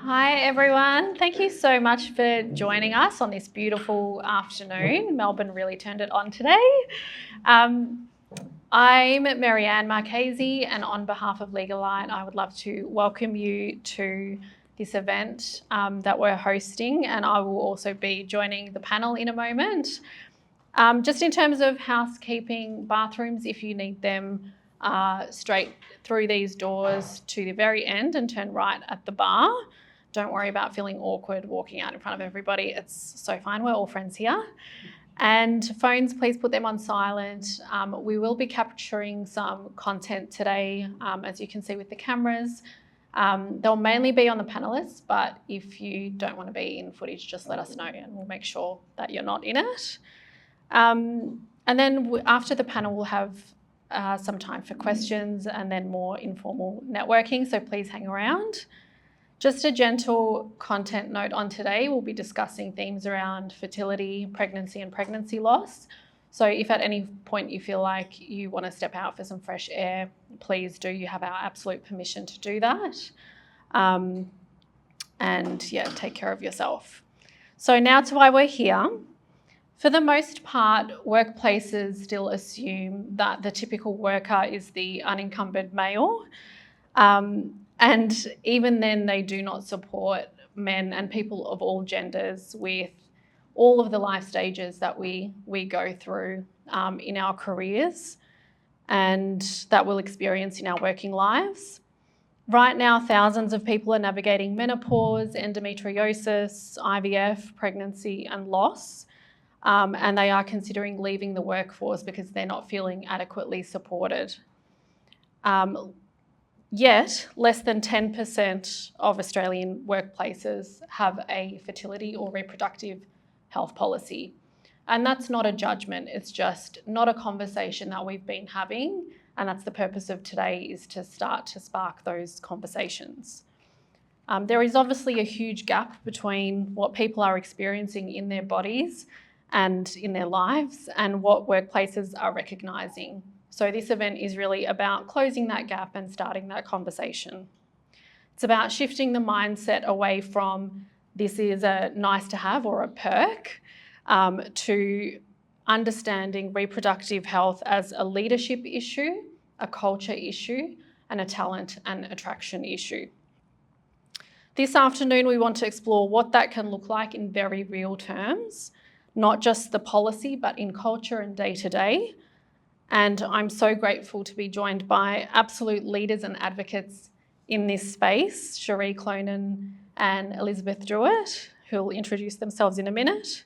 Hi everyone, thank you so much for joining us on this beautiful afternoon. Melbourne really turned it on today. I'm Marianne Marchesi, and on behalf of Legalite, I would love to welcome you to this event that we're hosting, and I will also be joining the panel in a moment. Just in terms of housekeeping, bathrooms, if you need them, straight through these doors to the very end and turn right at the bar. Don't worry about feeling awkward walking out in front of everybody. It's so fine. We're all friends here. And phones, please put them on silent. We will be capturing some content today, as you can see with the cameras. They'll mainly be on the panellists, but if you don't want to be in footage, just let us know and we'll make sure that you're not in it. And then after the panel, we'll have some time for questions and then more informal networking, so please hang around. Just a gentle content note on today, we'll be discussing themes around fertility, pregnancy and pregnancy loss. So if at any point you feel like you want to step out for some fresh air, please do. You have our absolute permission to do that. And yeah, take care of yourself. So now to why we're here. For the most part, workplaces still assume that the typical worker is the unencumbered male. And even then, they do not support men and people of all genders with all of the life stages that we go through in our careers and that we'll experience in our working lives. Right now, thousands of people are navigating menopause, endometriosis, IVF, pregnancy and loss. And they are considering leaving the workforce because they're not feeling adequately supported. Yet, less than 10% of Australian workplaces have a fertility or reproductive health policy. And that's not a judgment, it's just not a conversation that we've been having. And that's the purpose of today, is to start to spark those conversations. There is obviously a huge gap between what people are experiencing in their bodies and in their lives and what workplaces are recognising. So this event is really about closing that gap and starting that conversation. It's about shifting the mindset away from this is a nice to have or a perk to understanding reproductive health as a leadership issue, a culture issue, and a talent and attraction issue. This afternoon, we want to explore what that can look like in very real terms, not just the policy, but in culture and day-to-day. And I'm so grateful to be joined by absolute leaders and advocates in this space, Cherie Clonan and Elizabeth Drewett, who will introduce themselves in a minute.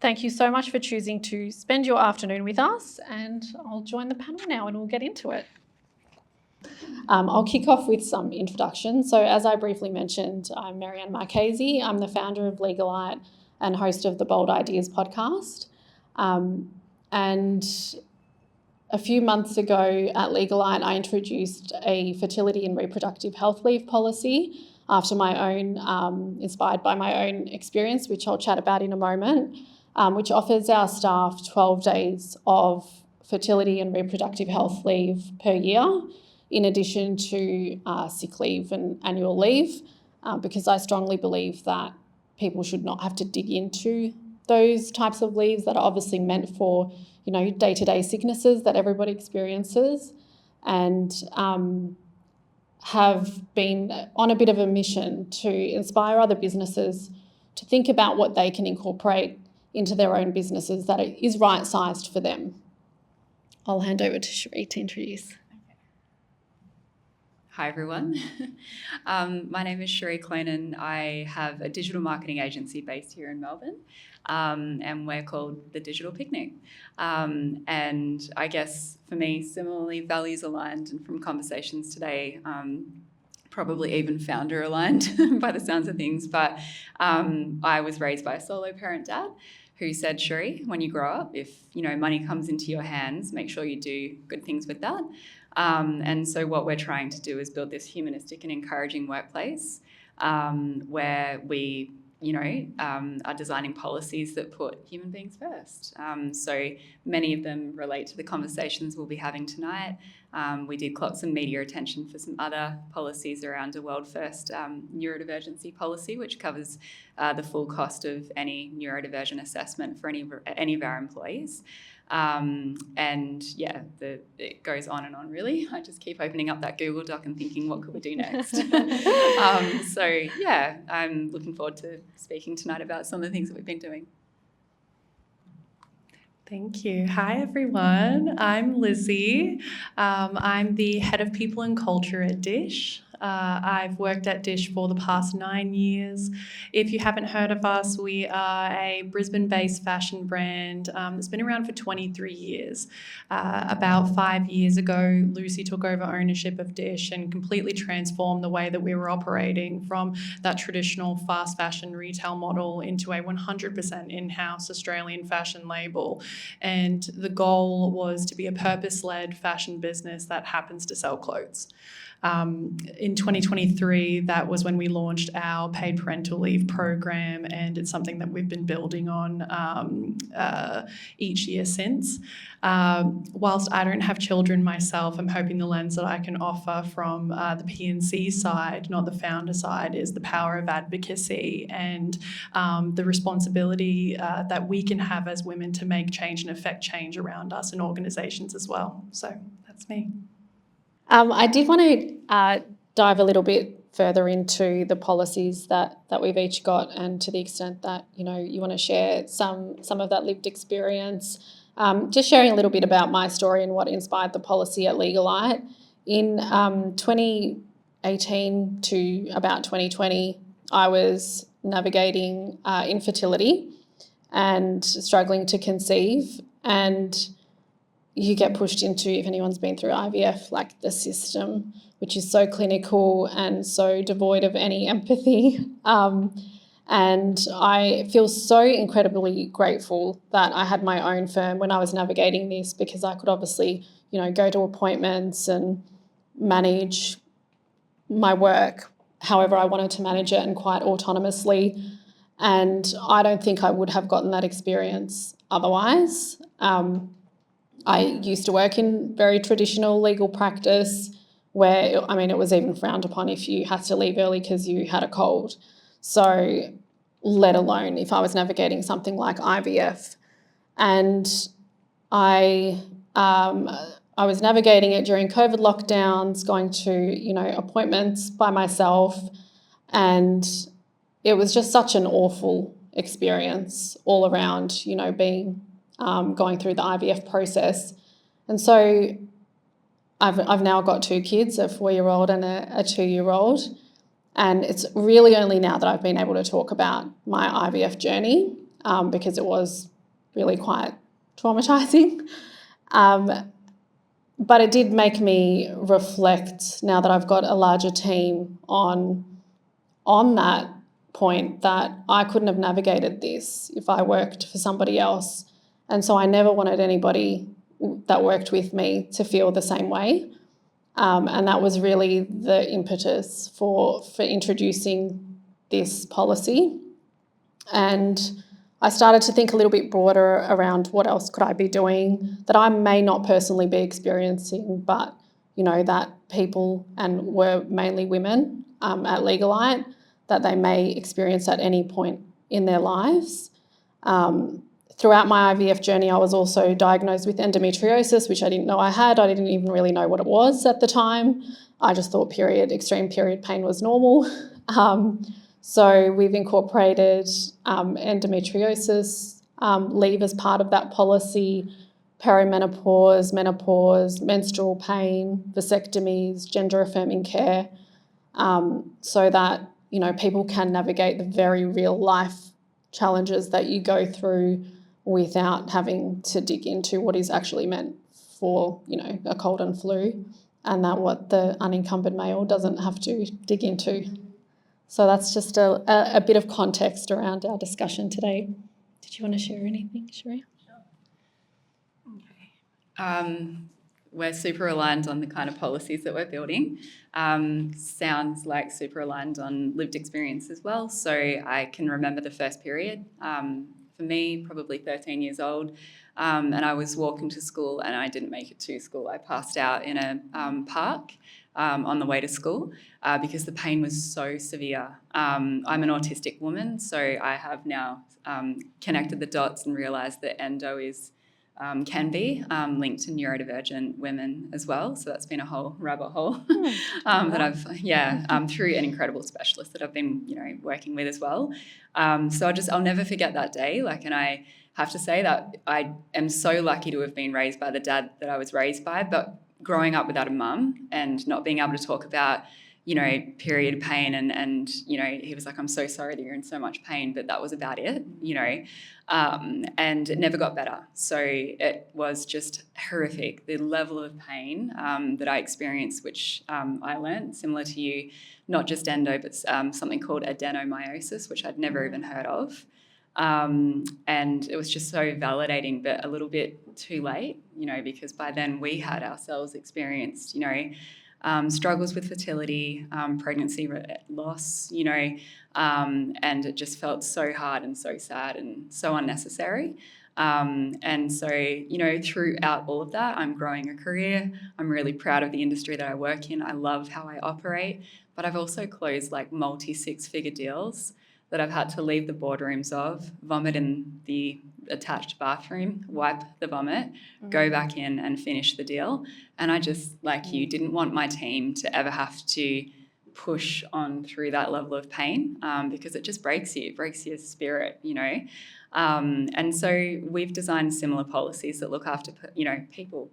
Thank you so much for choosing to spend your afternoon with us, and I'll join the panel now and we'll get into it. I'll kick off with some introductions. So as I briefly mentioned, I'm Marianne Marchesi. I'm the founder of Legalite and host of the Bold Ideas podcast. And a few months ago at Legalite, I introduced a fertility and reproductive health leave policy after my own, inspired by my own experience, which I'll chat about in a moment, which offers our staff 12 days of fertility and reproductive health leave per year, in addition to sick leave and annual leave, because I strongly believe that people should not have to dig into those types of leaves that are obviously meant for, day-to-day sicknesses that everybody experiences, and have been on a bit of a mission to inspire other businesses to think about what they can incorporate into their own businesses that is right-sized for them. I'll hand over to Cherie to introduce. Hi everyone, my name is Cherie Clonan. I have a digital marketing agency based here in Melbourne, and we're called The Digital Picnic. And I guess for me, similarly values aligned, and from conversations today, probably even founder aligned by the sounds of things. But I was raised by a solo parent dad who said, Cherie, when you grow up, if money comes into your hands, make sure you do good things with that. And so what we're trying to do is build this humanistic and encouraging workplace where we are designing policies that put human beings first. So many of them relate to the conversations we'll be having tonight. We did clock some media attention for some other policies around a world-first neurodivergency policy, which covers the full cost of any neurodivergent assessment for any of our employees. It goes on and on, really. I just keep opening up that Google Doc and thinking, what could we do next? I'm looking forward to speaking tonight about some of the things that we've been doing. Thank you. Hi, everyone. I'm Lizzie. I'm the Head of People and Culture at DISSH. I've worked at DISSH for the past 9 years. If you haven't heard of us, we are a Brisbane-based fashion brand that's been around for 23 years. About 5 years ago, Lucy took over ownership of DISSH and completely transformed the way that we were operating from that traditional fast fashion retail model into a 100% in-house Australian fashion label. And the goal was to be a purpose-led fashion business that happens to sell clothes. In 2023, that was when we launched our paid parental leave program, and it's something that we've been building on each year since. Whilst I don't have children myself, I'm hoping the lens that I can offer from the P&C side, not the founder side, is the power of advocacy and the responsibility that we can have as women to make change and affect change around us in organisations as well. So that's me. I did want to dive a little bit further into the policies that we've each got, and to the extent that you want to share some of that lived experience. Just sharing a little bit about my story and what inspired the policy at Legalite. In 2018 to about 2020, I was navigating infertility and struggling to conceive, and you get pushed into, if anyone's been through IVF, like the system, which is so clinical and so devoid of any empathy. And I feel so incredibly grateful that I had my own firm when I was navigating this, because I could obviously, go to appointments and manage my work however I wanted to manage it, and quite autonomously. And I don't think I would have gotten that experience otherwise. I used to work in very traditional legal practice where, it was even frowned upon if you had to leave early because you had a cold. So let alone if I was navigating something like IVF. And I was navigating it during COVID lockdowns, going to, appointments by myself. And it was just such an awful experience all around, being going through the IVF process. And so I've now got 2 kids, a 4-year-old and a 2-year-old. And it's really only now that I've been able to talk about my IVF journey, because it was really quite traumatising. But it did make me reflect, now that I've got a larger team, on that point, that I couldn't have navigated this if I worked for somebody else. And so I never wanted anybody that worked with me to feel the same way. And that was really the impetus for introducing this policy. And I started to think a little bit broader around what else could I be doing that I may not personally be experiencing, but, that people, and were mainly women at Legalite, that they may experience at any point in their lives. Throughout my IVF journey, I was also diagnosed with endometriosis, which I didn't know I had. I didn't even really know what it was at the time. I just thought extreme period pain was normal. So we've incorporated endometriosis leave as part of that policy, perimenopause, menopause, menstrual pain, vasectomies, gender-affirming care, so that, people can navigate the very real life challenges that you go through without having to dig into what is actually meant for, a cold and flu, and that what the unencumbered male doesn't have to dig into. So that's just a bit of context around our discussion today. Did you want to share anything, Cherie? Okay. we're super aligned on the kind of policies that we're building. Sounds like super aligned on lived experience as well. So I can remember the first period. For me, probably 13 years old, and I was walking to school and I didn't make it to school. I passed out in a park on the way to school because the pain was so severe. I'm an autistic woman, so I have now connected the dots and realised that endo is can be linked to neurodivergent women as well. So that's been a whole rabbit hole that I've, through an incredible specialist that I've been, working with as well. So I'll never forget that day. And I have to say that I am so lucky to have been raised by the dad that I was raised by, but growing up without a mum and not being able to talk about, period pain and he was like, I'm so sorry that you're in so much pain, but that was about it, and it never got better. So it was just horrific, the level of pain that I experienced, which I learned, similar to you, not just endo, but something called adenomyosis, which I'd never even heard of. And it was just so validating, but a little bit too late, because by then we had ourselves experienced, struggles with fertility, pregnancy loss, and it just felt so hard and so sad and so unnecessary. And so, throughout all of that, I'm growing a career. I'm really proud of the industry that I work in. I love how I operate, but I've also closed multi-six-figure deals that I've had to leave the boardrooms of, vomit in the attached bathroom, wipe the vomit, go back in and finish the deal. And I just, like you, didn't want my team to ever have to push on through that level of pain because it just breaks your spirit, And so we've designed similar policies that look after, people.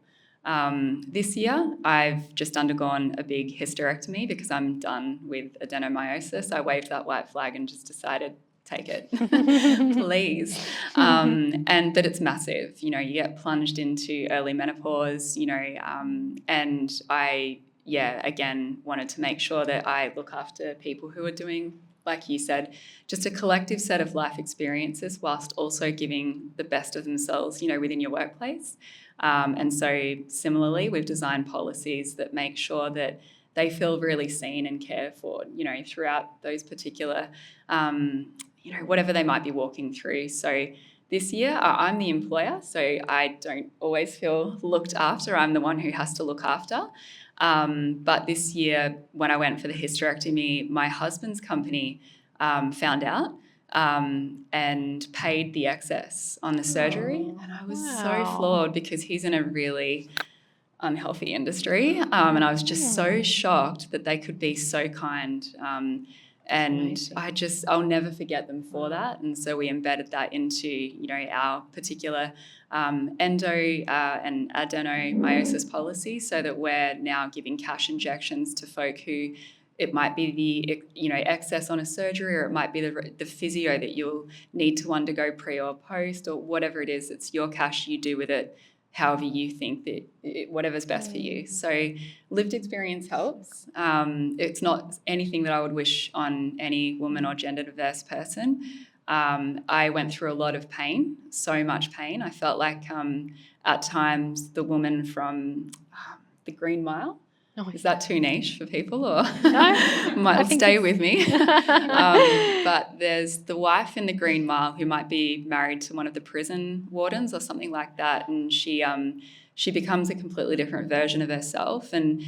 This year, I've just undergone a big hysterectomy because I'm done with adenomyosis. I waved that white flag and just decided, take it, please. But it's massive. You get plunged into early menopause, and I, again, wanted to make sure that I look after people who are doing, like you said, just a collective set of life experiences whilst also giving the best of themselves, within your workplace. And so similarly, we've designed policies that make sure that they feel really seen and cared for, throughout those particular, whatever they might be walking through. So this year, I'm the employer, so I don't always feel looked after. I'm the one who has to look after. But this year, when I went for the hysterectomy, my husband's company found out and paid the excess on the surgery. And I was so floored because he's in a really unhealthy industry. And I was just so shocked that they could be so kind. And I'll never forget them for that. And so we embedded that into, our particular endo and adenomyosis policy, so that we're now giving cash injections to folk who it might be the excess on a surgery, or it might be the physio that you'll need to undergo pre or post, or whatever it is. It's your cash, you do with it however you think that whatever's best for you. So lived experience helps. It's not anything that I would wish on any woman or gender diverse person. I went through a lot of pain, so much pain. I felt like at times the woman from the Green Mile. Is that too niche for people, or might stay with me? But there's the wife in the Green Mile who might be married to one of the prison wardens or something like that, and she becomes a completely different version of herself. And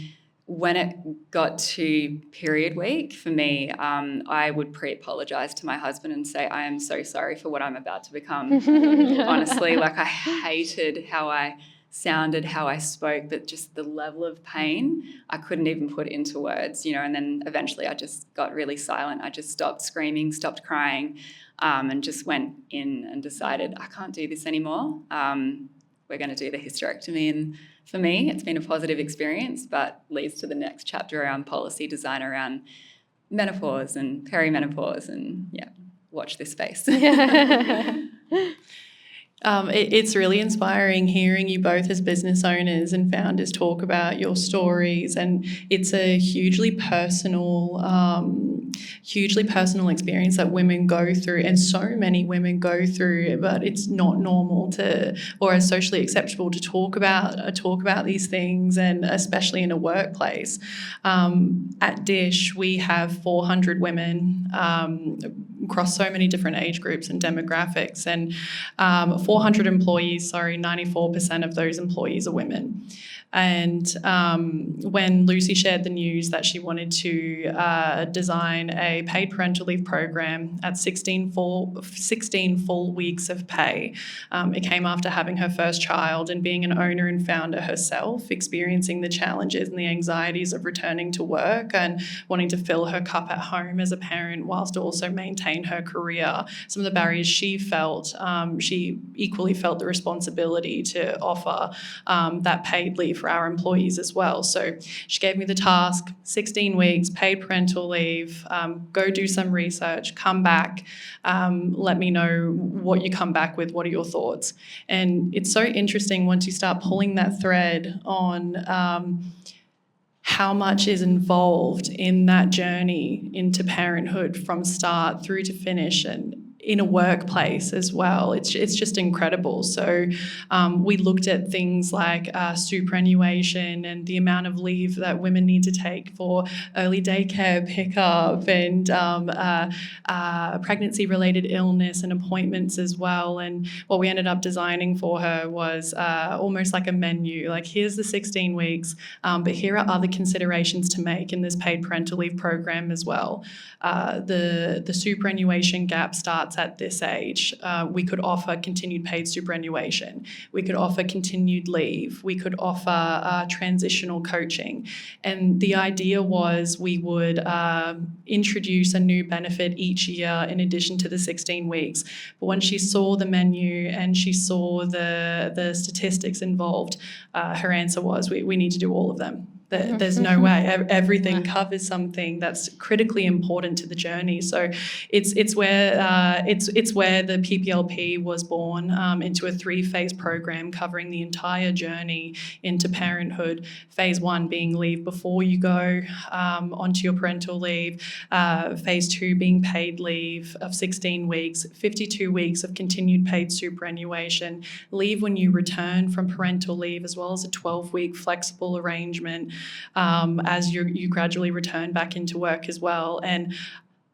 when it got to period week for me, I would pre-apologise to my husband and say, I am so sorry for what I'm about to become. Honestly, I hated how I sounded, how I spoke, but just the level of pain, I couldn't even put into words, and then eventually I just got really silent. I just stopped screaming, stopped crying, and just went in and decided I can't do this anymore. We're going to do the hysterectomy. And for me, it's been a positive experience, but leads to the next chapter around policy design around menopause and perimenopause, and watch this space. It's really inspiring hearing you both as business owners and founders talk about your stories, and it's a hugely personal hugely personal experience that women go through, and so many women go through, but it's not normal to, or as socially acceptable to talk about these things, and especially in a workplace. At DISSH, we have 400 women across so many different age groups and demographics, and 400 employees, 94% of those employees are women. And when Lucy shared the news that she wanted to design a paid parental leave program at 16 full weeks of pay, it came after having her first child and being an owner and founder herself, experiencing the challenges and the anxieties of returning to work and wanting to fill her cup at home as a parent whilst also maintain her career. Some of the barriers she felt, she equally felt the responsibility to offer that paid leave for our employees as well. So she gave me the task, 16 weeks, paid parental leave, go do some research, come back, let me know what you come back with, what are your thoughts? And it's so interesting once you start pulling that thread on how much is involved in that journey into parenthood from start through to finish, and in a workplace as well. It's just incredible. So we looked at things like superannuation and the amount of leave that women need to take for early daycare pickup and pregnancy-related illness and appointments as well. And what we ended up designing for her was almost like a menu. Like, here's the 16 weeks, but here are other considerations to make in this paid parental leave program as well. The superannuation gap starts at this age. We could offer continued paid superannuation. We could offer continued leave. We could offer transitional coaching. And the idea was we would introduce a new benefit each year in addition to the 16 weeks. But when she saw the menu and she saw the statistics involved, her answer was, we need to do all of them. There's no way. Everything covers something that's critically important to the journey. So it's where the PPLP was born, into a 3-phase program covering the entire journey into parenthood. Phase 1 being leave before you go onto your parental leave. Phase 2 being paid leave of 16 weeks, 52 weeks of continued paid superannuation, leave when you return from parental leave, as well as a 12-week flexible arrangement as you gradually return back into work as well. And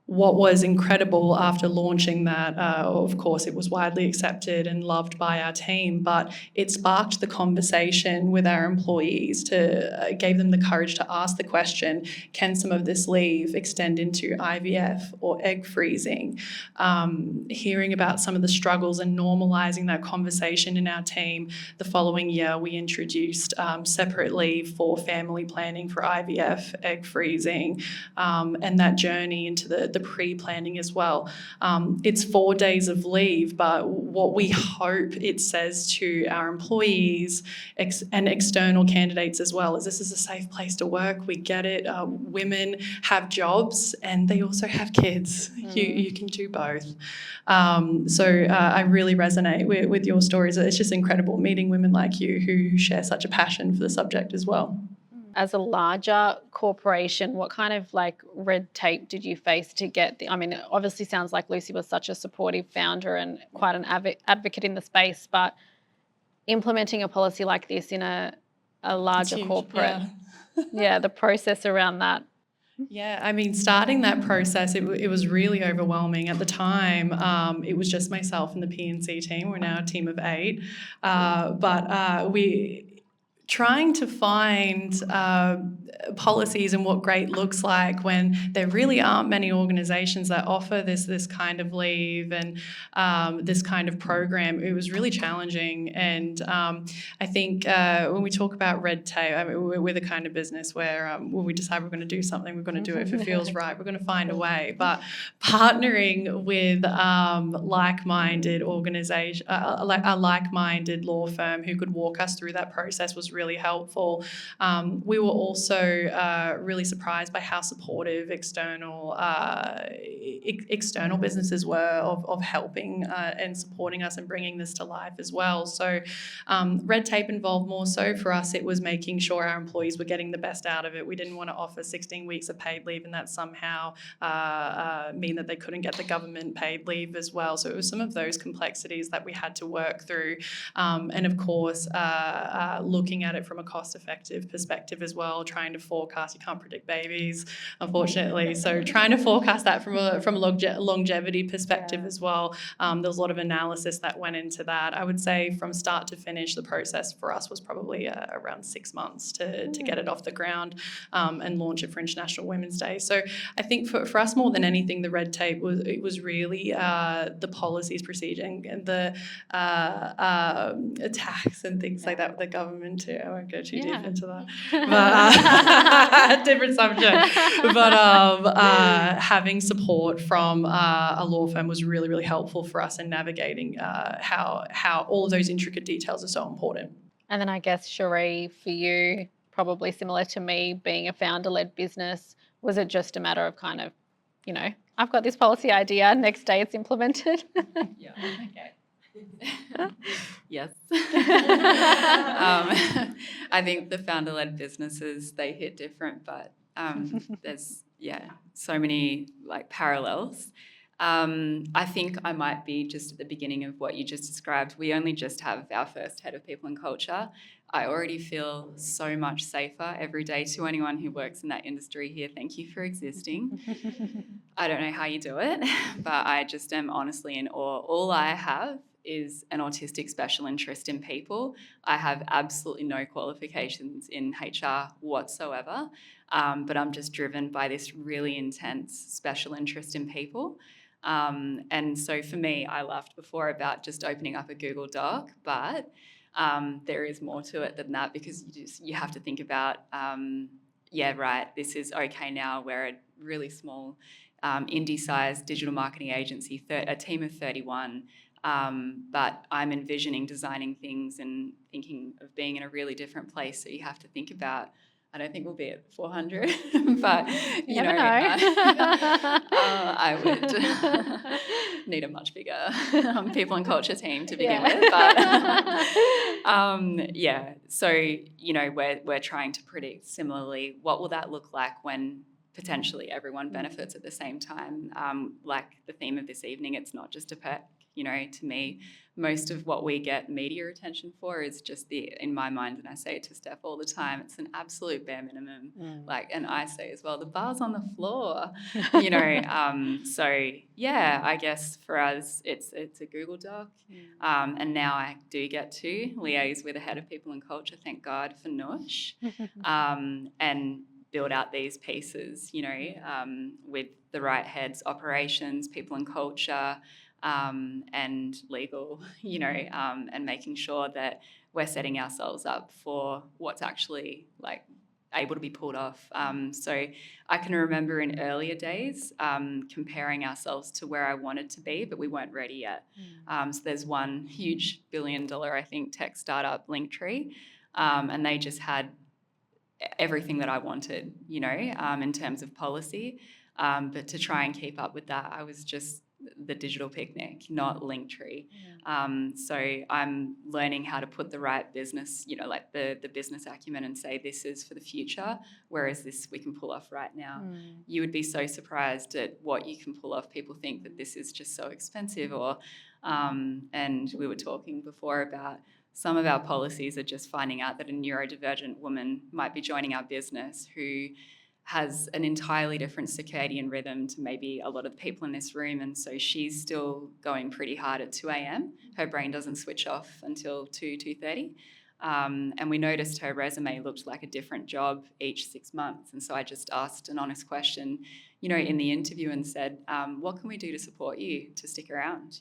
what was incredible after launching that, of course, it was widely accepted and loved by our team, but it sparked the conversation with our employees, gave them the courage to ask the question, can some of this leave extend into IVF or egg freezing? Hearing about some of the struggles and normalising that conversation in our team. The following year, we introduced separate leave for family planning for IVF, egg freezing, and that journey into the pre-planning as well. It's 4 days of leave, but what we hope it says to our employees and external candidates as well is this is a safe place to work. We get it. Women have jobs and they also have kids. You can do both. So I really resonate with your stories. It's just incredible meeting women like you who share such a passion for the subject as well. As a larger corporation, what kind of red tape did you face to get it obviously sounds like Lucy was such a supportive founder and quite an advocate in the space, but implementing a policy like this in a larger corporate, the process around that. Yeah, starting that process, it was really overwhelming. At the time, it was just myself and the P&C team. We're now a team of 8. But we trying to find policies and what great looks like when there really aren't many organisations that offer this kind of leave and this kind of program. It was really challenging, and I think when we talk about red tape, we're the kind of business where when we decide we're going to do something, we're going to do it. If it feels right, we're going to find a way. But partnering with like-minded organisation, a like-minded law firm who could walk us through that process was really helpful. We were also really surprised by how supportive external businesses were of helping and supporting us and bringing this to life as well. So red tape involved more so. For us, it was making sure our employees were getting the best out of it. We didn't want to offer 16 weeks of paid leave and that somehow mean that they couldn't get the government paid leave as well. So it was some of those complexities that we had to work through. And of course, looking at it from a cost-effective perspective as well, trying to forecast. You can't predict babies, unfortunately. So trying to forecast that from a longevity perspective as well. There was a lot of analysis that went into that. I would say from start to finish, the process for us was probably around 6 months to get it off the ground and launch it for International Women's Day. So I think for us, more than anything, the red tape was really the policies, procedure, and the tax and things like that with the government too. I won't go too deep into that, but different subject. But having support from a law firm was really, really helpful for us in navigating how all of those intricate details are so important. And then I guess, Cherie, for you, probably similar to me, being a founder-led business, was it just a matter of kind of, you know, I've got this policy idea, next day it's implemented? Yeah, okay. Yes. I think the founder-led businesses, they hit different, but there's, so many like parallels. I think I might be just at the beginning of what you just described. We only just have our first head of people and culture. I already feel so much safer every day. To anyone who works in that industry here, thank you for existing. I don't know how you do it, but I just am honestly in awe. All I have is an autistic special interest in people. I have absolutely no qualifications in HR whatsoever, but I'm just driven by this really intense special interest in people. And so for me, I laughed before about just opening up a Google Doc, but there is more to it than that, because you have to think about, this is okay now. We're a really small indie-sized digital marketing agency, a team of 31, but I'm envisioning designing things and thinking of being in a really different place. So you have to think about, I don't think we'll be at 400, but you know. I would need a much bigger people and culture team to begin with. But so we're trying to predict similarly what will that look like when potentially everyone benefits at the same time. Like the theme of this evening, it's not just a perk. To me, most of what we get media attention for is just in my mind, and I say it to Steph all the time, it's an absolute bare minimum. And I say as well, the bar's on the floor, So I guess for us, it's a Google Doc. And now I do get to liaise with the head of people and culture, thank God for Noosh, and build out these pieces, with the right heads, operations, people and culture, and legal, and making sure that we're setting ourselves up for what's actually like able to be pulled off. So I can remember in earlier days comparing ourselves to where I wanted to be, but we weren't ready yet. So there's one huge $1 billion, I think, tech startup, Linktree, and they just had everything that I wanted, in terms of policy. But to try and keep up with that, I was just the digital picnic, not Linktree. So I'm learning how to put the right business, like the business acumen, and say this is for the future, whereas this we can pull off right now. You would be so surprised at what you can pull off. People think that this is just so expensive, and we were talking before about some of our policies are just finding out that a neurodivergent woman might be joining our business who has an entirely different circadian rhythm to maybe a lot of the people in this room, and so she's still going pretty hard at 2 a.m. Her brain doesn't switch off until 2:30. And we noticed her resume looked like a different job each 6 months, and so I just asked an honest question, in the interview, and said, what can we do to support you to stick around,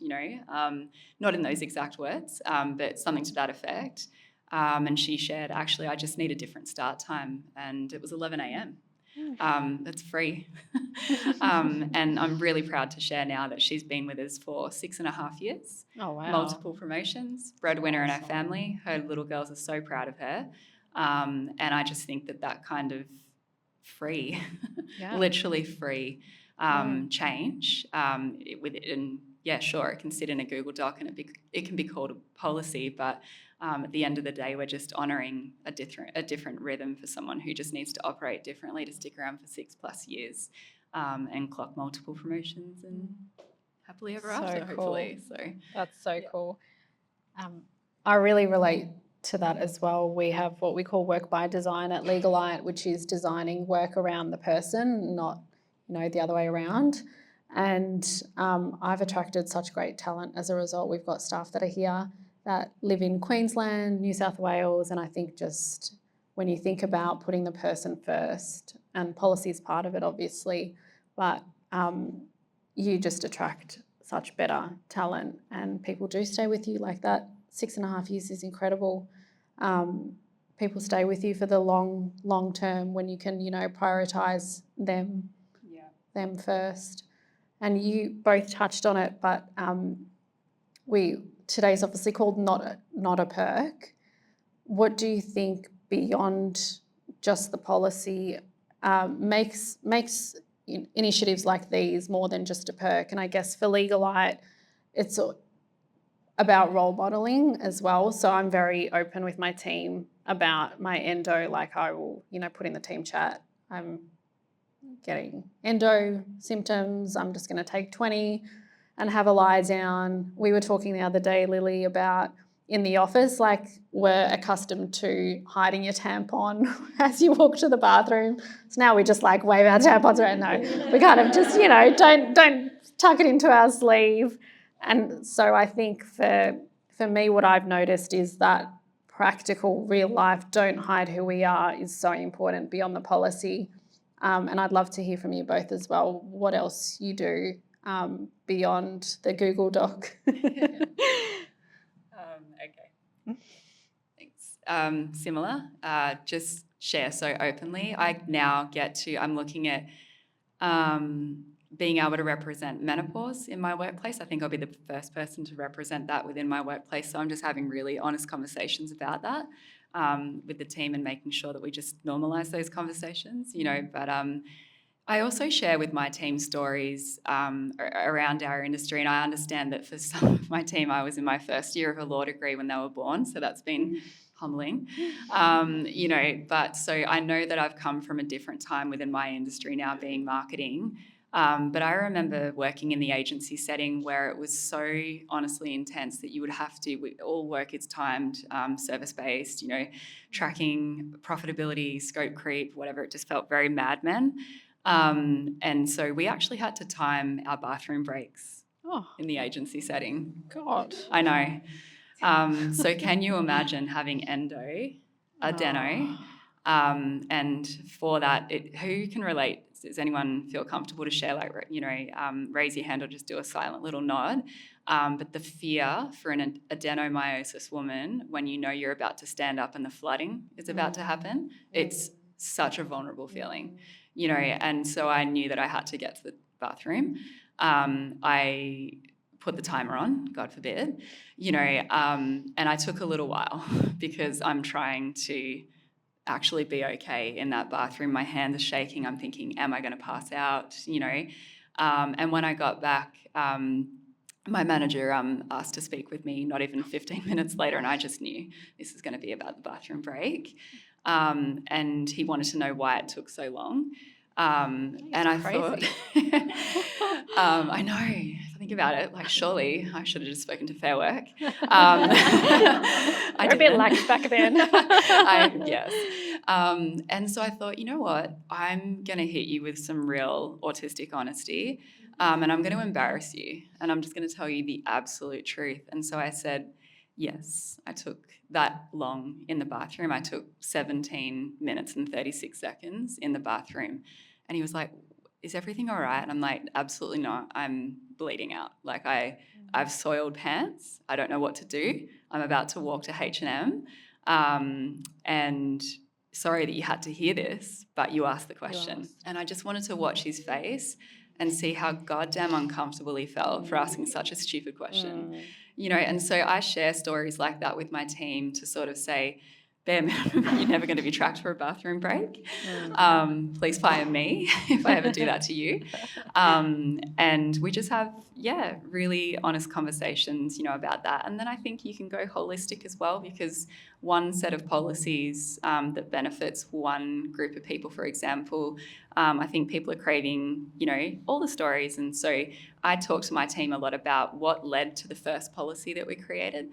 not in those exact words, but something to that effect. And she shared, actually, I just need a different start time, and it was 11 a.m. That's free. And I'm really proud to share now that she's been with us for 6.5 years. Oh, wow. Multiple promotions, breadwinner in her family. Her little girls are so proud of her. And I just think that kind of free, Yeah. literally free change and yeah, sure, it can sit in a Google Doc and it can be called a policy, but at the end of the day, we're just honouring a different rhythm for someone who just needs to operate differently to stick around for 6+ years and clock multiple promotions and happily ever So after, cool. hopefully. So That's so cool. I really relate to that as well. We have what we call work by design at Legalite, which is designing work around the person, not the other way around. And I've attracted such great talent as a result. We've got staff that are here that live in Queensland, New South Wales, and I think just when you think about putting the person first, and policy is part of it, obviously, but you just attract such better talent, and people do stay with you like that. 6.5 years is incredible. People stay with you for the long term when you can, prioritise them first. And you both touched on it, but today's obviously called not a perk. What do you think beyond just the policy makes initiatives like these more than just a perk? And I guess for Legalite, it's about role modelling as well. So I'm very open with my team about my endo. Like I will, put in the team chat, I'm getting endo symptoms, I'm just going to take 20 and have a lie down. We were talking the other day, Lily, about in the office, like we're accustomed to hiding your tampon as you walk to the bathroom. So now we just like wave our tampons around. No, we kind of just, don't tuck it into our sleeve. And so I think for me, what I've noticed is that practical, real life, don't hide who we are is so important beyond the policy. And I'd love to hear from you both as well, what else you do beyond the Google Doc. Okay. Thanks. Similar, just share so openly. I'm looking at being able to represent menopause in my workplace. I think I'll be the first person to represent that within my workplace. So I'm just having really honest conversations about that with the team and making sure that we just normalise those conversations, But I also share with my team stories around our industry, and I understand that for some of my team, I was in my first year of a law degree when they were born, so that's been humbling, But so I know that I've come from a different time within my industry now, being marketing. But I remember working in the agency setting where it was so honestly intense that you would have to, all work is timed, service-based, tracking profitability, scope creep, whatever. It just felt very Mad Men. And so we actually had to time our bathroom breaks in the agency setting. God. I know. So can you imagine having adeno, and for that, who can relate? Does anyone feel comfortable to share, raise your hand or just do a silent little nod? But the fear for an adenomyosis woman when you're about to stand up and the flooding is about to happen, it's such a vulnerable feeling, and so I knew that I had to get to the bathroom. I put the timer on, God forbid, and I took a little while because I'm trying to actually be okay in that bathroom. My hands are shaking. I'm thinking, am I going to pass out? And when I got back, my manager asked to speak with me not even 15 minutes later, and I just knew this is going to be about the bathroom break. And he wanted to know why it took so long. And I thought, I know, if I think about it, surely I should have just spoken to Fair Work. We're a bit lax back then. Yes. And so I thought, you know what, I'm going to hit you with some real autistic honesty, and I'm going to embarrass you, and I'm just going to tell you the absolute truth. And so I said, yes, I took that long in the bathroom. I took 17 minutes and 36 seconds in the bathroom. And he was like, is everything all right? And I'm like, absolutely not. I'm bleeding out. I've soiled pants. I don't know what to do. I'm about to walk to H&M. And sorry that you had to hear this, but you asked the question. And I just wanted to watch his face and see how goddamn uncomfortable he felt for asking such a stupid question. And so I share stories like that with my team to sort of say, bare minimum, you're never going to be tracked for a bathroom break. Please fire me if I ever do that to you. And we just have, really honest conversations, about that. And then I think you can go holistic as well, because one set of policies that benefits one group of people, for example, I think people are craving, all the stories. And so I talk to my team a lot about what led to the first policy that we created,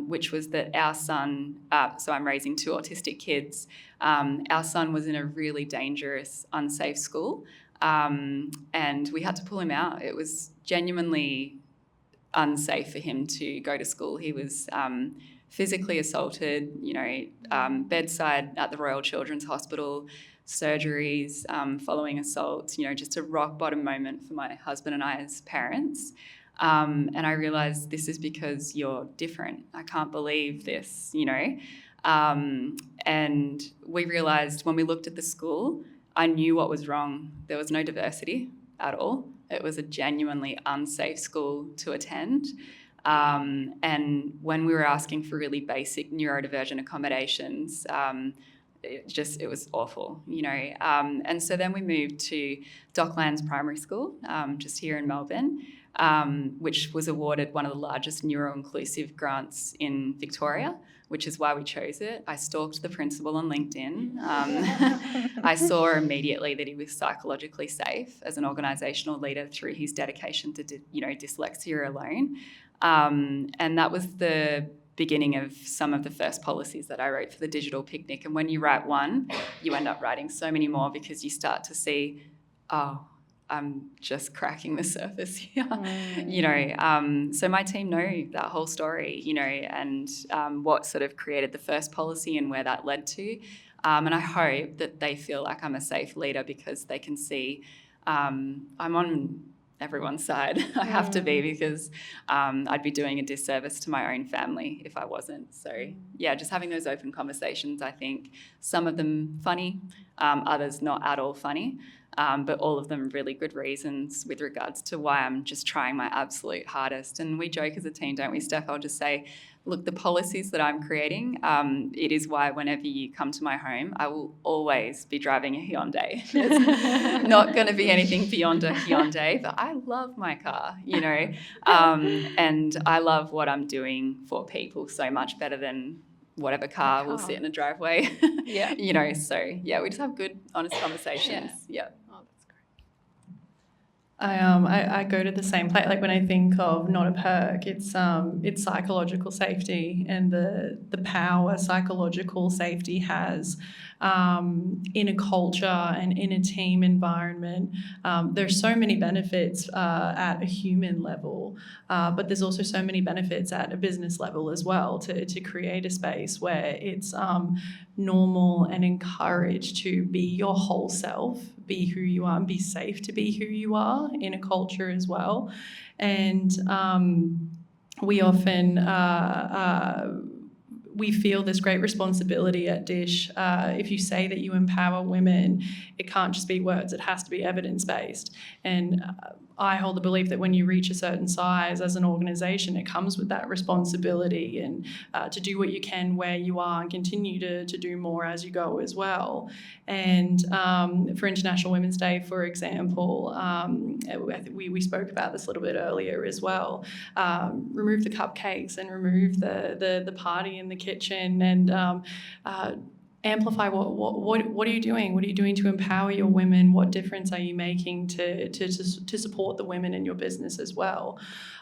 which was that our son, so I'm raising 2 autistic kids, our son was in a really dangerous, unsafe school, and we had to pull him out. It was genuinely unsafe for him to go to school. He was physically assaulted, bedside at the Royal Children's Hospital, surgeries following assaults, just a rock bottom moment for my husband and I as parents. And I realised this is because you're different. I can't believe this, and we realised when we looked at the school, I knew what was wrong. There was no diversity at all. It was a genuinely unsafe school to attend. And when we were asking for really basic neurodivergent accommodations, it was awful, And so then we moved to Docklands Primary School, just here in Melbourne, which was awarded one of the largest neuro-inclusive grants in Victoria, which is why we chose it. I stalked the principal on LinkedIn. I saw immediately that he was psychologically safe as an organisational leader through his dedication to, dyslexia alone. And that was the beginning of some of the first policies that I wrote for the Digital Picnic. And when you write one, you end up writing so many more, because you start to see, I'm just cracking the surface here, So my team know that whole story, and what sort of created the first policy and where that led to. And I hope that they feel like I'm a safe leader, because they can see I'm on everyone's side. I have to be, because I'd be doing a disservice to my own family if I wasn't. So just having those open conversations, I think some of them funny, others not at all funny, but all of them really good reasons with regards to why I'm just trying my absolute hardest. And we joke as a team, don't we, Steph? I'll just say, look, the policies that I'm creating, it is why whenever you come to my home, I will always be driving a Hyundai. It's not going to be anything beyond a Hyundai, but I love my car, and I love what I'm doing for people so much better than whatever car will sit in a driveway. So we just have good, honest conversations. Oh, that's great. I go to the same place. Like when I think of Not a Perk, it's psychological safety and the power psychological safety has in a culture and in a team environment. There's so many benefits at a human level, but there's also so many benefits at a business level as well to create a space where it's normal and encouraged to be your whole self, be who you are, and be safe to be who you are in a culture as well. And we often we feel this great responsibility at DISSH. If you say that you empower women, it can't just be words, it has to be evidence-based. And I hold the belief that when you reach a certain size as an organisation, it comes with that responsibility and to do what you can where you are and continue to do more as you go as well. And for International Women's Day, for example, we spoke about this a little bit earlier as well. Remove the cupcakes and remove the party in the kitchen and amplify what are you doing? What are you doing to empower your women? What difference are you making to support the women in your business as well?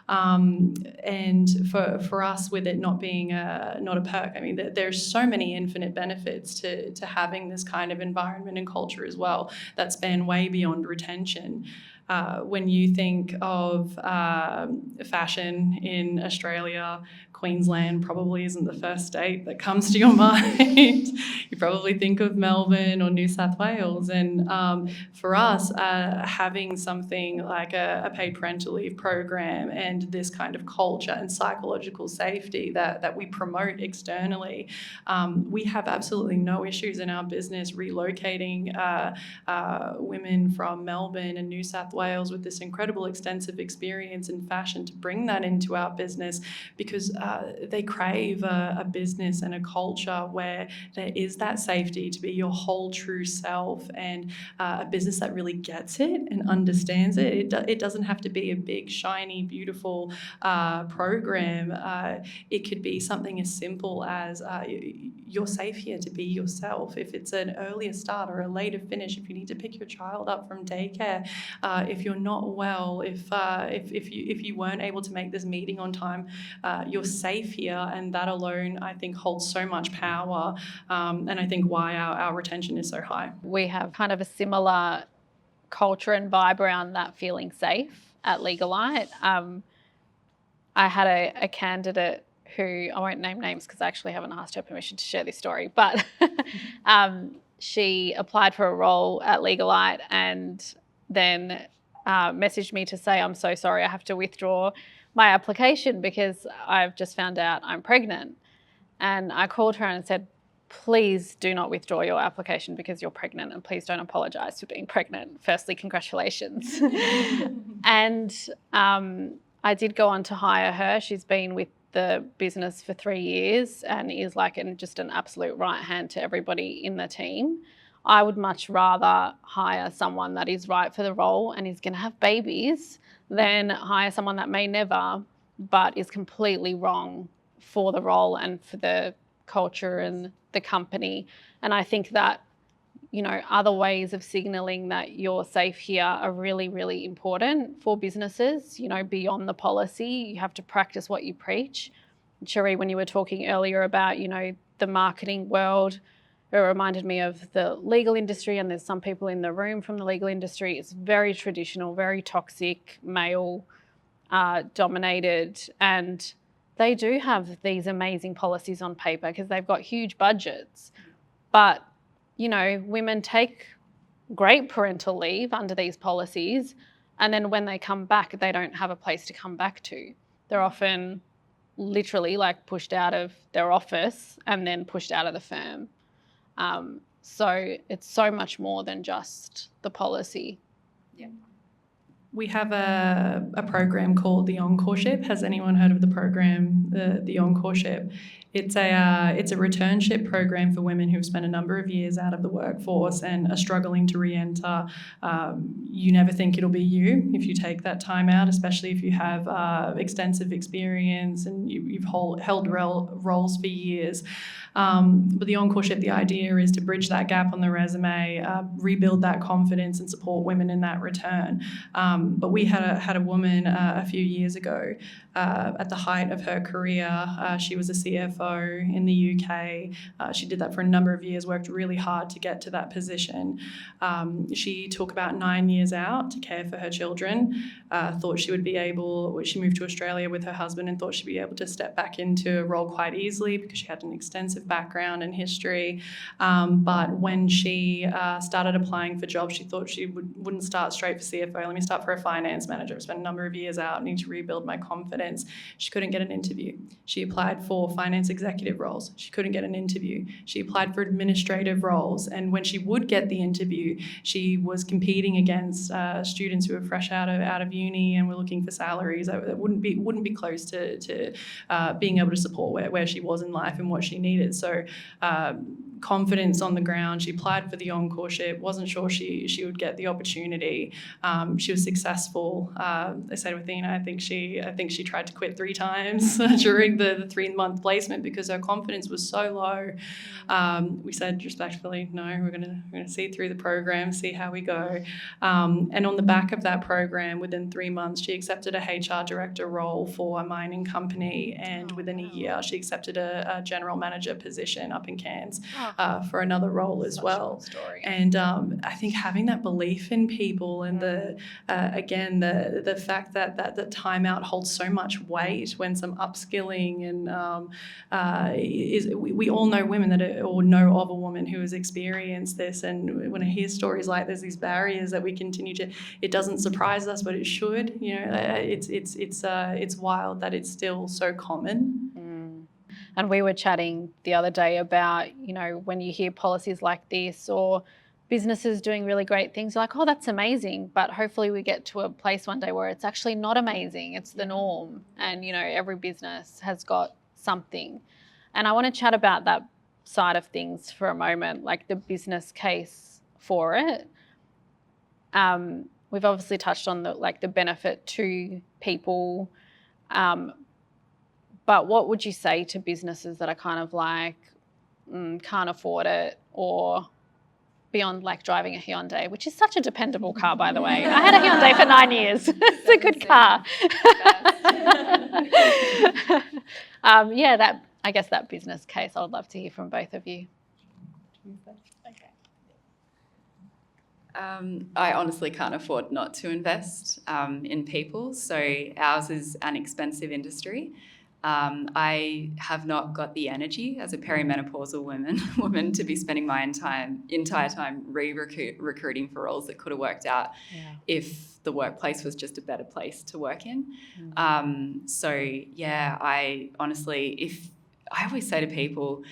And for us, with it not being not a perk, I mean, there's so many infinite benefits to having this kind of environment and culture as well that span way beyond retention. When you think of fashion in Australia, Queensland probably isn't the first state that comes to your mind. You probably think of Melbourne or New South Wales. And for us, having something like a paid parental leave program and this kind of culture and psychological safety that we promote externally, we have absolutely no issues in our business relocating women from Melbourne and New South Wales Wales with this incredible extensive experience in fashion to bring that into our business, because they crave a business and a culture where there is that safety to be your whole true self, and a business that really gets it and understands it. It doesn't have to be a big, shiny, beautiful program. It could be something as simple as you're safe here to be yourself. If it's an earlier start or a later finish, if you need to pick your child up from daycare, if you're not well, if you weren't able to make this meeting on time, you're safe here, and that alone, I think, holds so much power, and I think why our retention is so high. We have kind of a similar culture and vibe around that feeling safe at Legalite. I had a candidate who, I won't name names because I actually haven't asked her permission to share this story, but she applied for a role at Legalite and then messaged me to say, I'm so sorry, I have to withdraw my application because I've just found out I'm pregnant. And I called her and said, please do not withdraw your application because you're pregnant, and please don't apologise for being pregnant. Firstly, congratulations. And I did go on to hire her. She's been with the business for 3 years and is like just an absolute right hand to everybody in the team. I would much rather hire someone that is right for the role and is going to have babies than hire someone that may never, but is completely wrong for the role and for the culture and the company. And I think that, you know, other ways of signalling that you're safe here are really, really important for businesses, you know, beyond the policy. You have to practice what you preach. Cherie, when you were talking earlier about, you know, the marketing world, it reminded me of the legal industry, and there's some people in the room from the legal industry. It's very traditional, very toxic, male dominated, and they do have these amazing policies on paper because they've got huge budgets. But, you know, women take great parental leave under these policies, and then when they come back, they don't have a place to come back to. They're often literally like pushed out of their office and then pushed out of the firm. So it's so much more than just the policy. Yeah. We have a program called the Encoreship. Has anyone heard of the program, the Encoreship? It's a returnship program for women who've spent a number of years out of the workforce and are struggling to re-enter. You never think it'll be you if you take that time out, especially if you have extensive experience and you've held roles for years. But the Encoreship, the idea is to bridge that gap on the resume, rebuild that confidence and support women in that return. But we had a woman a few years ago at the height of her career. She was a CFO in the UK. She did that for a number of years, worked really hard to get to that position. She took about 9 years out to care for her children, thought she would be able, she moved to Australia with her husband and thought she'd be able to step back into a role quite easily because she had an extensive background and history. But when she started applying for jobs, she thought she wouldn't start straight for CFO. Let me start for a finance manager. I've spent a number of years out, need to rebuild my confidence. She couldn't get an interview. She applied for finance executive roles. She couldn't get an interview. She applied for administrative roles. And when she would get the interview, she was competing against students who were fresh out of uni and were looking for salaries that wouldn't be close to being able to support where she was in life and what she needed. So confidence on the ground. She applied for the Encoreship, wasn't sure she would get the opportunity. She was successful. I said with Athena, I think she tried to quit 3 times during the 3-month placement because her confidence was so low. We said respectfully, no, we're gonna see through the program, see how we go. And on the back of that program, within 3 months, she accepted a HR director role for a mining company, and within a year, she accepted a general manager position up in Cairns for another role as well. And I think having that belief in people and the fact that the timeout holds so much weight when some upskilling and we all know women or know of a woman who has experienced this, and when I hear stories like there's these barriers that we continue to, it doesn't surprise us, but it should. You know, it's wild that it's still so common. And we were chatting the other day about, you know, when you hear policies like this or businesses doing really great things. You're like, oh, that's amazing. But hopefully we get to a place one day where it's actually not amazing. It's the norm. And, you know, every business has got something. And I want to chat about that side of things for a moment, like the business case for it. We've obviously touched on the benefit to people. But what would you say to businesses that are kind of like, can't afford it, or beyond like driving a Hyundai, which is such a dependable car, by the way. I had a Hyundai for 9 years. It's a good car. I guess that business case, I would love to hear from both of you. Okay. I honestly can't afford not to invest in people. So ours is an expensive industry. I have not got the energy as a perimenopausal woman to be spending my entire time recruiting for roles that could have worked out if the workplace was just a better place to work in. I honestly, I always say to people,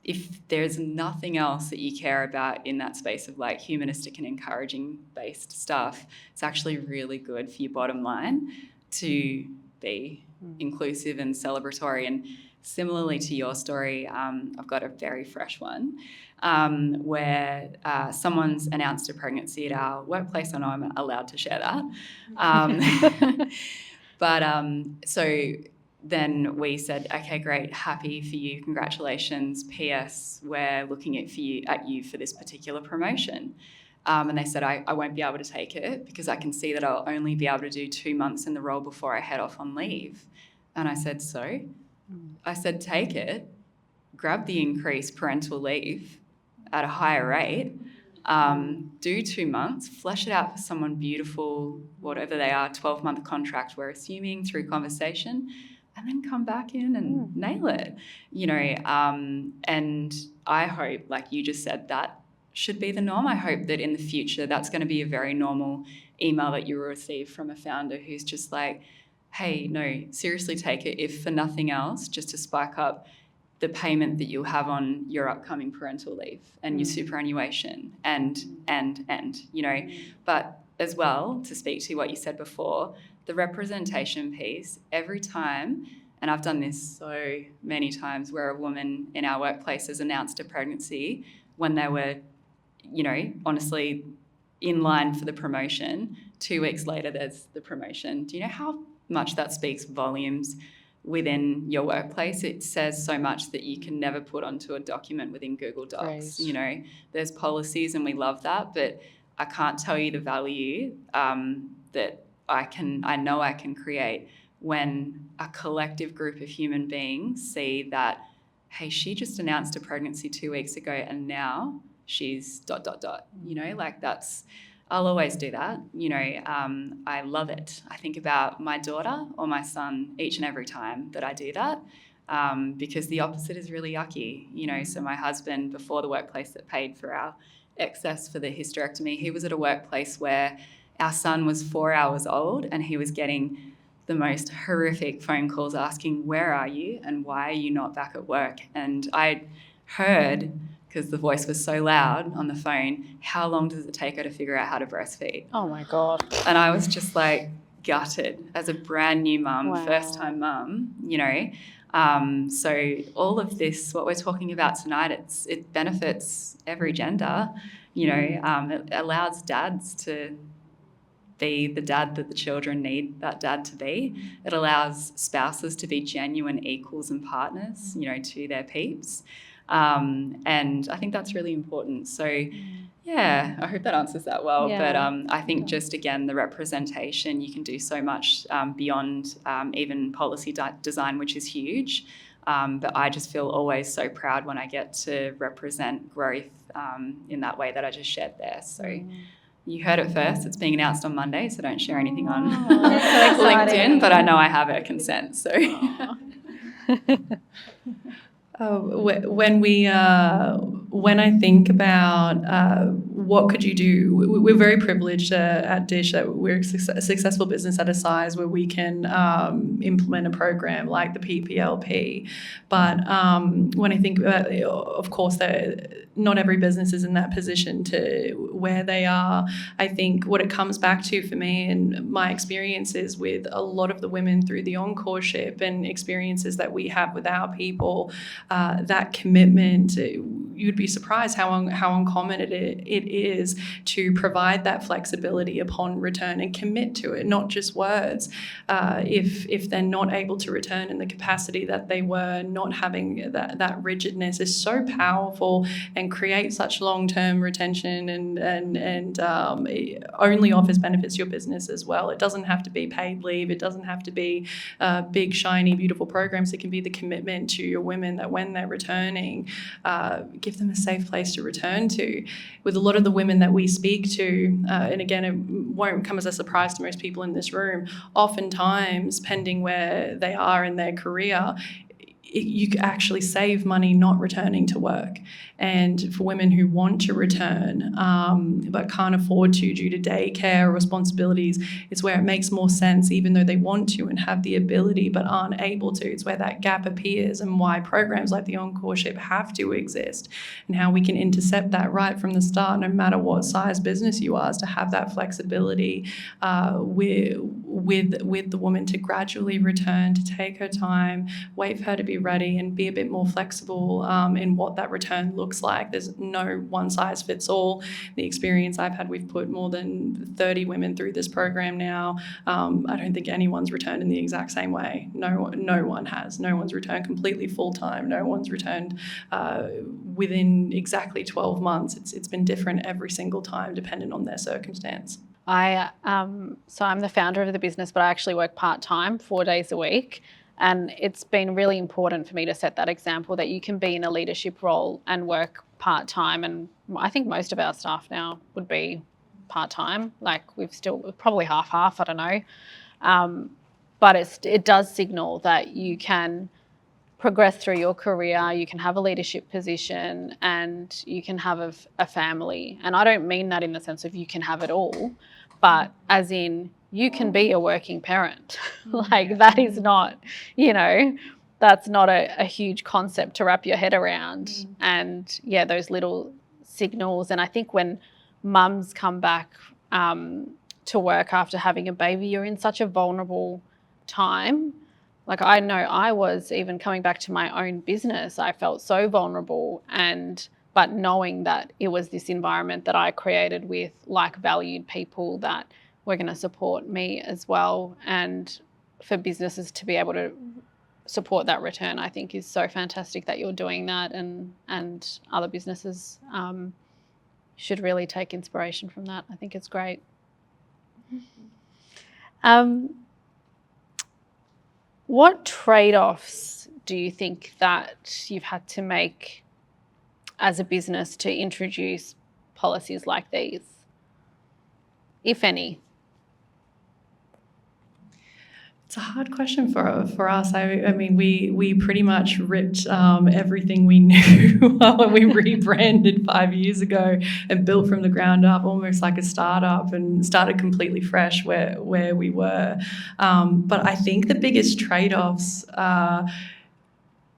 if there's nothing else that you care about in that space of like humanistic and encouraging based stuff, it's actually really good for your bottom line to be inclusive and celebratory. And similarly to your story, I've got a very fresh one where someone's announced a pregnancy at our workplace. I know I'm allowed to share that. So then we said, okay, great, happy for you, congratulations. P.S. We're looking at you for this particular promotion. And they said, I won't be able to take it because I can see that I'll only be able to do 2 months in the role before I head off on leave. And I said, so? I said, take it, grab the increased parental leave at a higher rate, do 2 months, flesh it out for someone beautiful, whatever they are, 12-month contract, we're assuming, through conversation, and then come back in and nail it, and I hope, like you just said, that should be the norm. I hope that in the future that's going to be a very normal email that you will receive from a founder who's just like, hey, no, seriously take it, if for nothing else, just to spike up the payment that you'll have on your upcoming parental leave and your superannuation and. But as well, to speak to what you said before, the representation piece, every time, and I've done this so many times where a woman in our workplace has announced a pregnancy when they were, honestly in line for the promotion, 2 weeks later there's the promotion. Do you know how much that speaks volumes within your workplace? It says so much that you can never put onto a document within Google Docs. Right. There's policies and we love that, but I can't tell you the value that I know I can create when a collective group of human beings see that, hey, she just announced a pregnancy 2 weeks ago and now she's ... that's, I'll always do that. I love it. I think about my daughter or my son each and every time that I do that, because the opposite is really yucky. So my husband, before the workplace that paid for our excess for the hysterectomy, he was at a workplace where our son was 4 hours old and he was getting the most horrific phone calls asking, where are you and why are you not back at work? And I heard, because the voice was so loud on the phone, how long does it take her to figure out how to breastfeed? Oh my God. And I was just like gutted as a brand new mum, first-time mum, So all of this, what we're talking about tonight, it benefits every gender. It allows dads to be the dad that the children need that dad to be. It allows spouses to be genuine equals and partners, to their peeps. And I think that's really important. So, I hope that answers that well. Yeah. But I think just, again, the representation, you can do so much beyond even policy design, which is huge. But I just feel always so proud when I get to represent growth in that way that I just shared there. So you heard it first. It's being announced on Monday, so don't share anything on LinkedIn, but I know I have her consent. So. when I think about what could you do, we're very privileged at DISH that we're a successful business at a size where we can implement a program like the PPLP. But when I think about, of course, not every business is in that position to where they are. I think what it comes back to for me and my experiences with a lot of the women through the encoreship and experiences that we have with our people, that commitment, you'd be surprised how uncommon it is to provide that flexibility upon return and commit to it, not just words. If they're not able to return in the capacity that they were, not having that rigidness is so powerful and creates such long-term retention and it only offers benefits to your business as well. It doesn't have to be paid leave. It doesn't have to be big, shiny, beautiful programs. It can be the commitment to your women that when they're returning, give them a safe place to return to. With a lot of the women that we speak to, and again, it won't come as a surprise to most people in this room, oftentimes, pending where they are in their career, you could actually save money not returning to work. And for women who want to return but can't afford to due to daycare or responsibilities, it's where it makes more sense, even though they want to and have the ability but aren't able to. It's where that gap appears and why programs like the encoreship have to exist, and how we can intercept that right from the start, no matter what size business you are, is to have that flexibility with the woman to gradually return, to take her time, wait for her to be ready, and be a bit more flexible in what that return looks like. There's no one size fits all. The experience I've had, we've put more than 30 women through this program now. I don't think anyone's returned in the exact same way. No one has. No one's returned completely full-time. No one's returned within exactly 12 months. It's been different every single time, dependent on their circumstance. So I'm the founder of the business, but I actually work part-time, 4 days a week. And it's been really important for me to set that example that you can be in a leadership role and work part-time. And I think most of our staff now would be part-time. Like we're probably half, I don't know. But it does signal that you can progress through your career, you can have a leadership position, and you can have a family. And I don't mean that in the sense of you can have it all, but as in you can be a working parent. Like that is not, that's not a huge concept to wrap your head around. And yeah, those little signals. And I think when mums come back to work after having a baby, you're in such a vulnerable time. Like I know I was, even coming back to my own business, I felt so vulnerable, but knowing that it was this environment that I created with like valued people that were going to support me as well. And for businesses to be able to support that return, I think is so fantastic that you're doing that, and other businesses should really take inspiration from that. I think it's great. What trade-offs do you think that you've had to make as a business to introduce policies like these, if any? It's a hard question for us. I mean, we pretty much ripped everything we knew when we rebranded 5 years ago and built from the ground up, almost like a startup, and started completely fresh where we were. But I think the biggest trade-offs,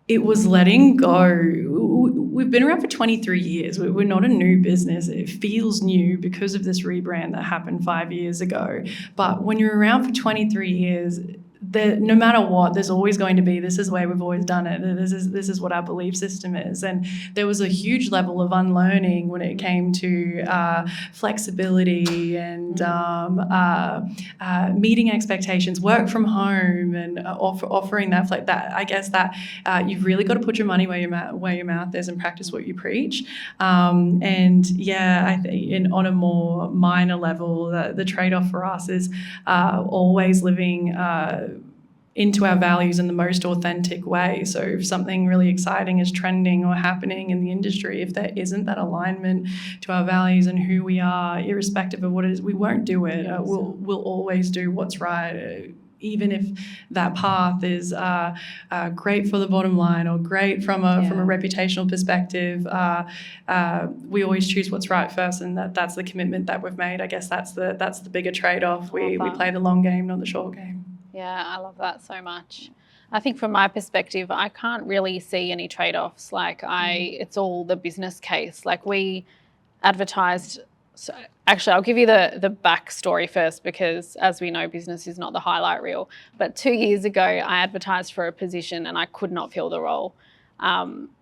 it was letting go. We've been around for 23 years. We're not a new business. It feels new because of this rebrand that happened 5 years ago. But when you're around for 23 years, no matter what, there's always going to be, this is the way we've always done it. This is what our belief system is. And there was a huge level of unlearning when it came to flexibility and meeting expectations, work from home, and offering that. I guess that you've really got to put your money where your mouth is and practice what you preach. And yeah, on a more minor level, the trade-off for us is always living into our values in the most authentic way. So if something really exciting is trending or happening in the industry, if there isn't that alignment to our values and who we are, irrespective of what it is, we won't do it. We'll always do what's right. even if that path is great for the bottom line or great from a reputational perspective, we always choose what's right first, and that's the commitment that we've made. I guess that's the bigger trade-off. We play the long game, not the short game. Yeah, I love that so much. I think from my perspective, I can't really see any trade-offs. Like it's all the business case. Like we advertised. So actually, I'll give you the backstory first, because as we know, business is not the highlight reel. But 2 years ago, I advertised for a position and I could not fill the role.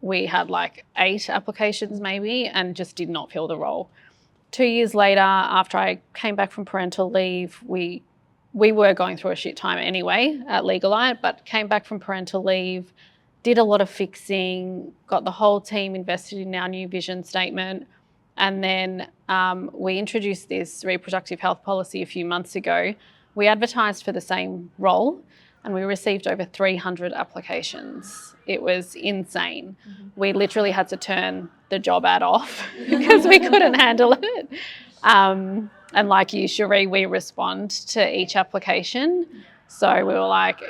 We had like 8 applications maybe and just did not fill the role. 2 years later, after I came back from parental leave, we were going through a shit time anyway at Legalite, but came back from parental leave, did a lot of fixing, got the whole team invested in our new vision statement. And then we introduced this reproductive health policy a few months ago. We advertised for the same role and we received over 300 applications. It was insane. Mm-hmm. We literally had to turn the job ad off because we couldn't handle it. And like you, Cherie, we respond to each application. So we were like,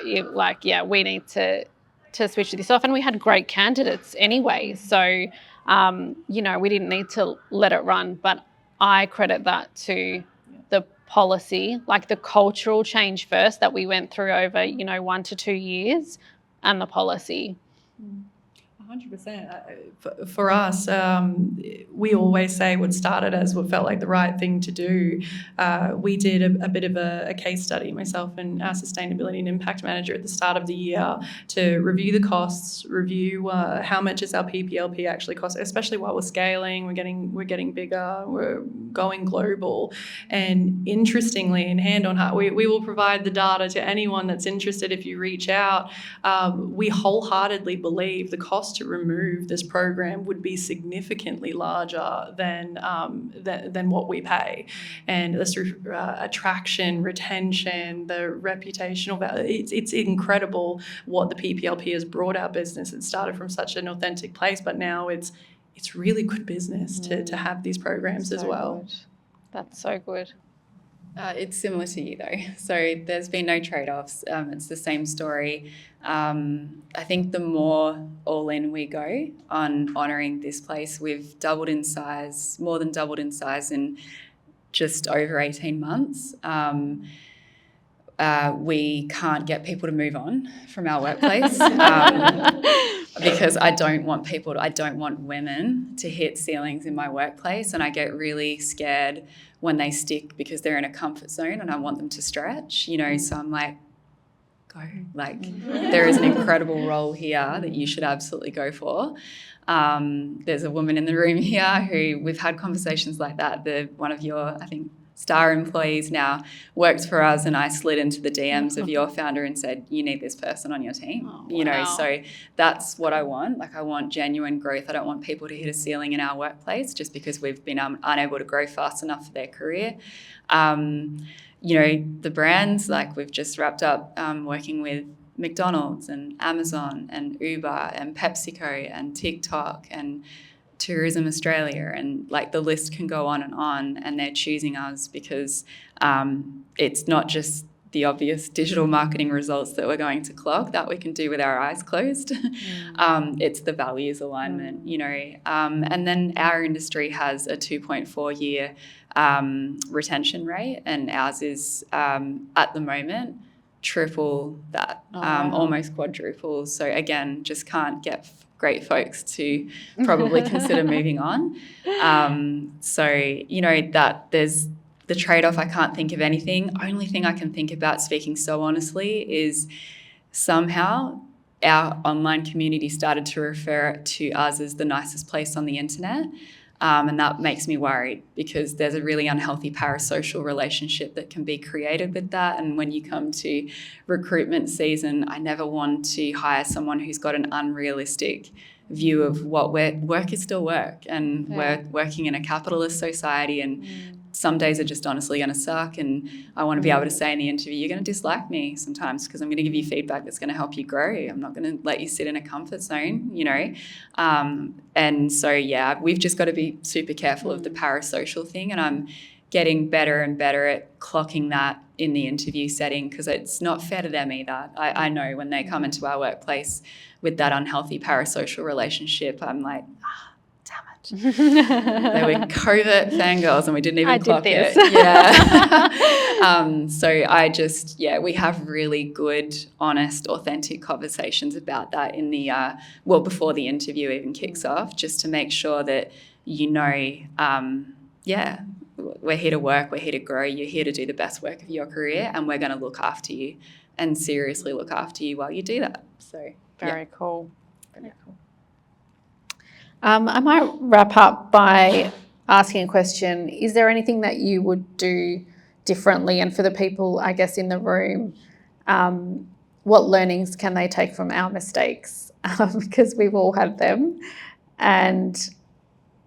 we need to switch this off. And we had great candidates anyway. So, we didn't need to let it run. But I credit that to the policy, like the cultural change first that we went through over, 1 to 2 years, and the policy. 100%. For us, we always say what started as what felt like the right thing to do. We did a bit of a case study, myself and our sustainability and impact manager at the start of the year, to review the costs, review how much is our PPLP actually cost, especially while we're scaling, we're getting bigger, we're going global. And interestingly, in hand on heart, we will provide the data to anyone that's interested if you reach out. We wholeheartedly believe the cost to remove this program would be significantly larger than what we pay. And this attraction, retention, the reputational value, it's incredible what the PPLP has brought our business. It started from such an authentic place, but now it's really good business to have these programs as well. Good. That's so good. It's similar to you though. So there's been no trade-offs. It's the same story. I think the more all in we go on honouring this place, we've doubled in size, more than doubled in size in just over 18 months. We can't get people to move on from our workplace because I don't want women to hit ceilings in my workplace, and I get really scared when they stick because they're in a comfort zone and I want them to stretch, so I'm like, go. Like, there is an incredible role here that you should absolutely go for. There's a woman in the room here who we've had conversations like that. One of your, I think, star employees now works for us, and I slid into the DMs of your founder and said, you need this person on your team. Wow. So that's what I want. Like, I want genuine growth. I don't want people to hit a ceiling in our workplace just because we've been unable to grow fast enough for their career. The brands, like we've just wrapped up working with McDonald's and Amazon and Uber and PepsiCo and TikTok and Tourism Australia, and like the list can go on, and they're choosing us because it's not just the obvious digital marketing results that we're going to clock that we can do with our eyes closed. It's the values alignment, and then our industry has a 2.4 year retention rate, and ours is at the moment triple that, almost quadruple. So again, just can't get great folks to probably consider moving on. That there's the trade-off. I can't think of anything. Only thing I can think about, speaking so honestly, is somehow our online community started to refer to us as the nicest place on the internet. And that makes me worried because there's a really unhealthy parasocial relationship that can be created with that. And when you come to recruitment season, I never want to hire someone who's got an unrealistic view of what work is still work, and we're working in a capitalist society, and some days are just honestly going to suck, and I want to be able to say in the interview, you're going to dislike me sometimes because I'm going to give you feedback that's going to help you grow. I'm not going to let you sit in a comfort zone, And so, we've just got to be super careful of the parasocial thing, and I'm getting better and better at clocking that in the interview setting, because it's not fair to them either. I know when they come into our workplace with that unhealthy parasocial relationship, I'm like, damn it. They were covert fangirls and we didn't even clock it. Yeah. So we have really good, honest, authentic conversations about that in the, before the interview even kicks off, just to make sure that we're here to work, we're here to grow, you're here to do the best work of your career, and we're going to look after you and seriously look after you while you do that. So Very cool. I might wrap up by asking a question. Is there anything that you would do differently? And for the people, I guess, in the room, what learnings can they take from our mistakes? Because we've all had them. And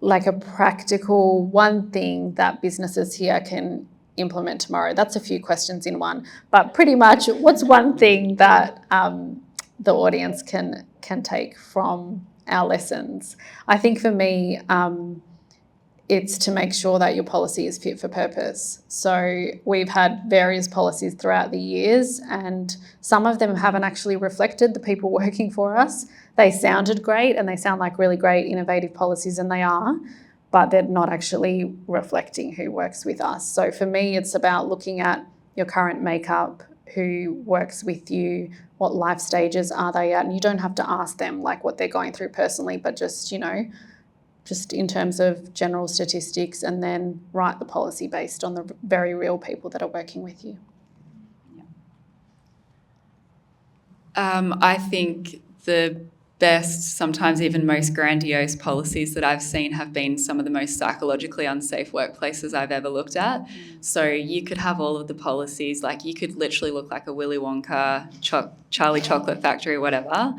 like a practical one thing that businesses here can implement tomorrow. That's a few questions in one, but pretty much what's one thing that the audience can take from our lessons? I think for me, it's to make sure that your policy is fit for purpose. So we've had various policies throughout the years, and some of them haven't actually reflected the people working for us. They sounded great and they sound like really great, innovative policies, and they are, but they're not actually reflecting who works with us. So for me, it's about looking at your current makeup, who works with you, what life stages are they at, and you don't have to ask them like what they're going through personally, but just in terms of general statistics, and then write the policy based on the very real people that are working with you. I think the best, sometimes even most grandiose policies that I've seen have been some of the most psychologically unsafe workplaces I've ever looked at. So you could have all of the policies, like you could literally look like a Willy Wonka, Charlie Chocolate Factory, whatever.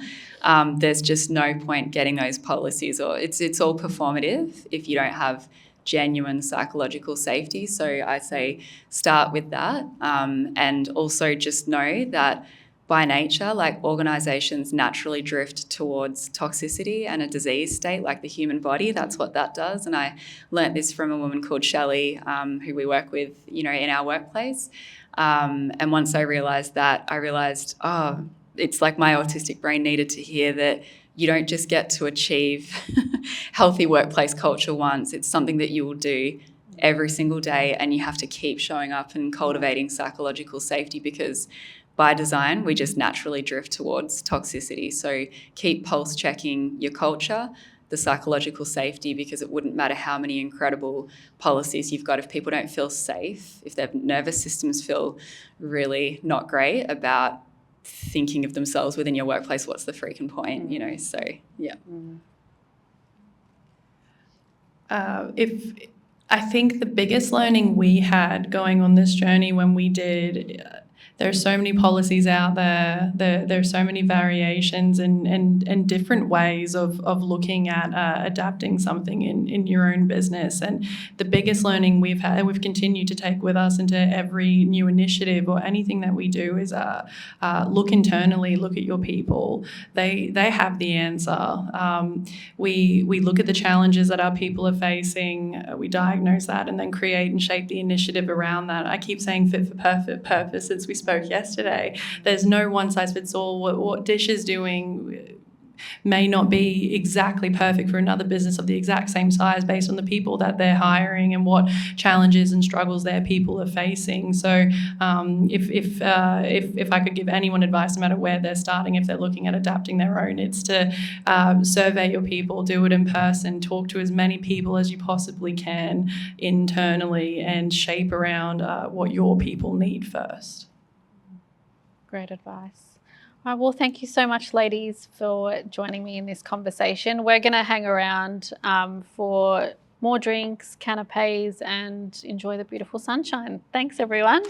There's just no point getting those policies, or it's all performative if you don't have genuine psychological safety. So I say start with that, and also just know that by nature, like organisations naturally drift towards toxicity and a disease state, like the human body. That's what that does. And I learnt this from a woman called Shelley, who we work with, in our workplace. And once I realised that, it's like my autistic brain needed to hear that you don't just get to achieve healthy workplace culture once. It's something that you will do every single day, and you have to keep showing up and cultivating psychological safety, because by design, we just naturally drift towards toxicity. So keep pulse checking your culture, the psychological safety, because it wouldn't matter how many incredible policies you've got if people don't feel safe, if their nervous systems feel really not great about thinking of themselves within your workplace, what's the freaking point, So, yeah. I think the biggest learning we had going on this journey when we did, there are so many policies out there. There are so many variations and different ways of looking at adapting something in your own business. And the biggest learning we've had, and we've continued to take with us into every new initiative or anything that we do, is look internally, look at your people. They have the answer. We look at the challenges that our people are facing, we diagnose that, and then create and shape the initiative around that. I keep saying fit for purpose since we spoke yesterday. There's no one size fits all. What DISSH is doing may not be exactly perfect for another business of the exact same size based on the people that they're hiring and what challenges and struggles their people are facing. So if I could give anyone advice, no matter where they're starting, if they're looking at adapting their own, it's to survey your people, do it in person, talk to as many people as you possibly can internally, and shape around what your people need first. Great advice. All right, well, thank you so much, ladies, for joining me in this conversation. We're going to hang around for more drinks, canapes, and enjoy the beautiful sunshine. Thanks, everyone.